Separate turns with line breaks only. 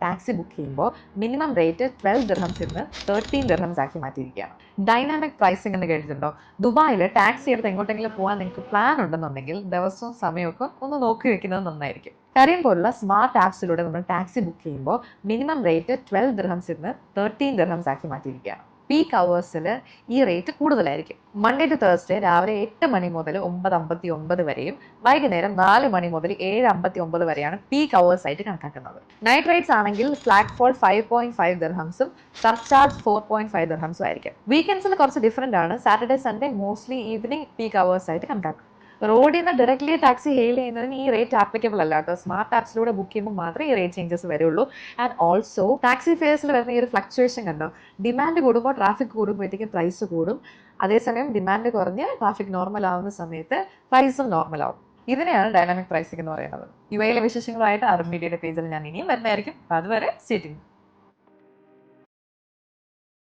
Taxi book ചെയ്യുമ്പോൾ minimum rate 12 ദിർഹംസിൽ നിന്ന് 13 dirhams ആക്കി മാറ്റിയിരിക്കുകയാണ്. ഡൈനാമിക് പ്രൈസിംഗ് എന്ന് കേട്ടിട്ടുണ്ടോ? ദുബായിൽ ടാക്സി എടുത്ത് എങ്ങോട്ടെങ്കിലും പോകാൻ നിങ്ങൾക്ക് പ്ലാൻ ഉണ്ടെന്നുണ്ടെങ്കിൽ ദിവസവും സമയമൊക്കെ ഒന്ന് നോക്കി വെക്കുന്നത് നന്നായിരിക്കും. കാര്യം പോലുള്ള സ്മാർട്ട് ആപ്സിലൂടെ നമ്മൾ ടാക്സി ബുക്ക് ചെയ്യുമ്പോൾ മിനിമം റേറ്റ് 12 ദിർഹംസിൽ നിന്ന് 13 ദിർഹംസ് ആക്കി മാറ്റിയിരിക്കുകയാണ്. പീക്ക് അവേഴ്സിൽ ഈ റേറ്റ് കൂടുതലായിരിക്കും. മൺഡേ ടു തേഴ്സ്ഡേ രാവിലെ 8 മണി മുതൽ 9:59 വരെയും വൈകുന്നേരം 4 മണി മുതൽ 7:59 വരെയാണ് പീക്ക് അവേഴ്സ് ആയിട്ട് കണക്കാക്കുന്നത്. നൈറ്റ് റൈഡ്സ് ആണെങ്കിൽ ഫ്ലാഗ് ഫോൾ 5.5 ദിർഹംസും സർചാർജ് 4.5 ദിർഹംസും ആയിരിക്കും. വീക്കെൻഡ്സിൽ കുറച്ച് ഡിഫറൻ്റ് ആണ്. Saturday Sunday mostly evening peak hours ആയിട്ട് കണക്കാക്കും. റോഡിൽ നിന്ന് ഡയറക്ട്ലി ടാക്സി ഹെയിൽ ചെയ്യുന്നതിന് ഈ റേറ്റ് ആപ്ലിക്കബിൾ അല്ല കേട്ടോ. സ്മാർട്ട് ആപ്സിലൂടെ ബുക്ക് ചെയ്യുമ്പോൾ മാത്രമേ ഈ റേറ്റ് ചേഞ്ചസ് വരുള്ളൂ. ആൻഡ് ഓൾസോ ടാക്സി ഫെയർസിൽ വരുന്ന ഈ ഒരു ഫ്ലക്ച്വേഷൻ കണ്ടോ? ഡിമാൻഡ് കൂടുമ്പോൾ ട്രാഫിക് കൂടുമ്പോഴത്തേക്കും പ്രൈസ് കൂടും. അതേസമയം ഡിമാൻഡ് കുറഞ്ഞ് ട്രാഫിക് നോർമൽ ആവുന്ന സമയത്ത് പ്രൈസും നോർമൽ ആവും. ഇതിനെയാണ് ഡൈനാമിക് പ്രൈസിംഗ് എന്ന് പറയുന്നത്. യുഎയിലെ വിശേഷങ്ങളുമായിട്ട് അറബ് മീഡിയയുടെ പേജിൽ ഞാൻ ഇനിയും വരുന്നതായിരിക്കും. അതുവരെ സ്റ്റേ ട്യൂൺഡ്.